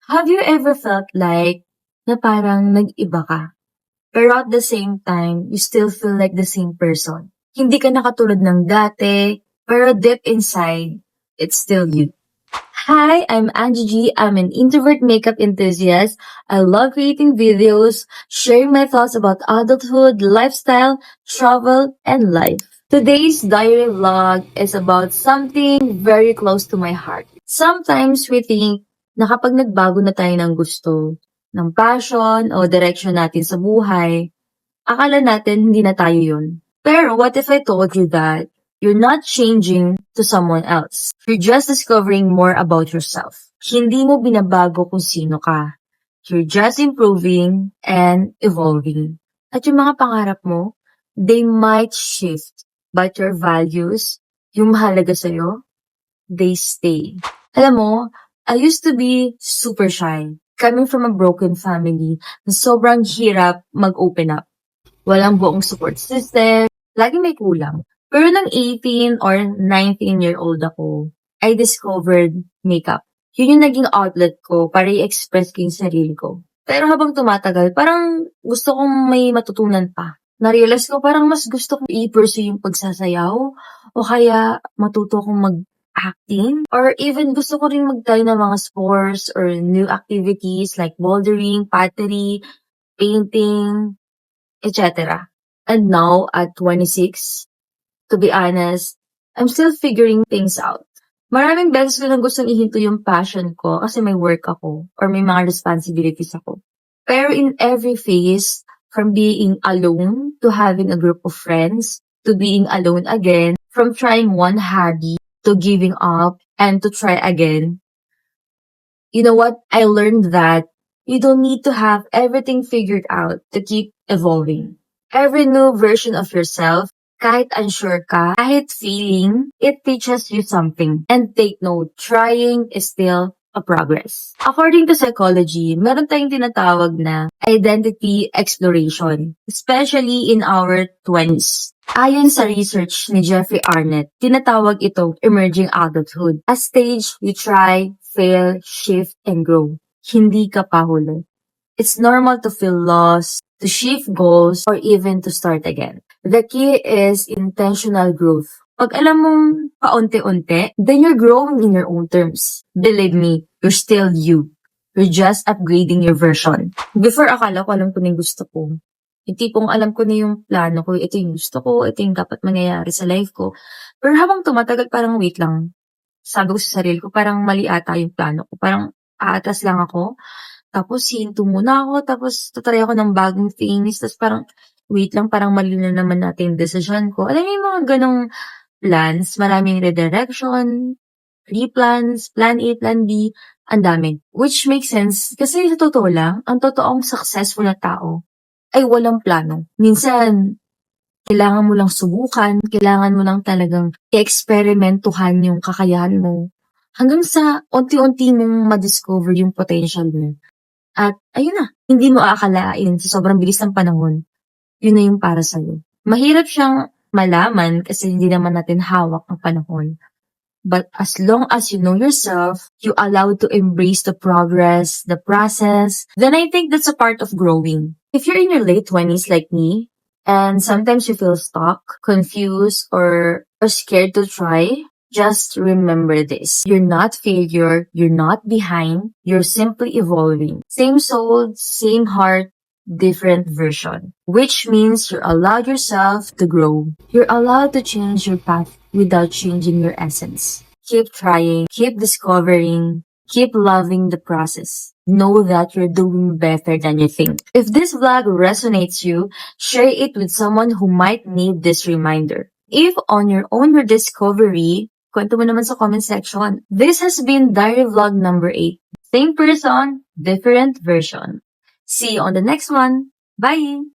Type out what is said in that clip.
Have you ever felt like na parang nag-iba ka, pero at the same time, you still feel like the same person? Hindi ka na katulad ng dati, pero deep inside, it's still you. Hi, I'm Angie G. I'm an introvert makeup enthusiast. I love creating videos, sharing my thoughts about adulthood, lifestyle, travel, and life. Today's diary vlog is about something very close to my heart. Sometimes we think na kapag nagbago na tayo ng gusto, ng passion o direction natin sa buhay, akala natin hindi na tayo yun. Pero what if I told you that you're not changing to someone else? You're just discovering more about yourself. Hindi mo binabago kung sino ka. You're just improving and evolving. At yung mga pangarap mo, they might shift. But your values, yung mahalaga sa'yo, they stay. Alam mo, I used to be super shy. Coming from a broken family, na sobrang hirap mag-open up. Walang buong support system, laging may kulang. Pero nang 18 or 19-year-old ako, I discovered makeup. Yun yung naging outlet ko para i-express ko yung sarili ko. Pero habang tumatagal, parang gusto kong may matutunan pa. Na-realize ko parang mas gusto kong i-pursue yung pagsasayaw o kaya matuto akong mag-acting or even gusto ko rin mag-try ng mga sports or new activities like bouldering, pottery, painting, etc. And now, at 26, to be honest, I'm still figuring things out. Maraming beses ko lang gustong ihinto yung passion ko kasi may work ako or may mga responsibilities ako. Pero in every phase, from being alone to having a group of friends, to being alone again, from trying one hobby to giving up and to try again, you know what? I learned that you don't need to have everything figured out to keep evolving. Every new version of yourself, kahit unsure ka, kahit feeling, it teaches you something. And take note, trying is still a progress. According to psychology, meron tayong tinatawag na identity exploration, especially in our 20s. Ayon sa research ni Jeffrey Arnett, tinatawag itong emerging adulthood. A stage you try, fail, shift, and grow. Hindi ka pahuli. It's normal to feel lost, to shift goals, or even to start again. The key is intentional growth. Pag alam mong paunti-unti, then you're growing in your own terms. Believe me, you're still you. You're just upgrading your version. Before, akala ko alam ko na yung gusto ko. Yung tipong alam ko na yung plano ko, ito yung gusto ko, ito yung dapat mangyayari sa life ko. Pero habang tumatagal, parang wait lang. Sabi ko sa sarili ko, parang mali ata yung plano ko. Parang aatas lang ako. Tapos hinto muna ako. Tapos tatry ako ng bagong things. Tapos parang wait lang, parang mali na naman natin yung decision ko. Alam mo yung mga ganong plans, maraming redirection, replans, plan A, plan B, ang dami. Which makes sense kasi sa totoo lang, ang totoong successful na tao ay walang plano. Minsan, kailangan mo lang subukan, kailangan mo lang talagang i-experimentuhan yung kakayahan mo hanggang sa unti-unti mong ma-discover yung potential mo. At ayun na, hindi mo aakalain sa sobrang bilis ng panahon, yun na yung para sa'yo. Mahirap siyang malaman kasi hindi naman natin hawak ang panahon. But as long as you know yourself, you allow to embrace the progress, the process, then I think that's a part of growing. If you're in your late 20s like me, and sometimes you feel stuck, confused, or scared to try, just remember this. You're not failure, you're not behind, you're simply evolving. Same soul, same heart, different version. Which means you're allowed yourself to grow. You're allowed to change your path without changing your essence. Keep trying, keep discovering, keep loving the process. Know that you're doing better than you think. If this vlog resonates you, share it with someone who might need this reminder. If on your own rediscovery, kwento mo naman sa comment section. This has been Diary Vlog number 8. Same person, different version. See you on the next one. Bye!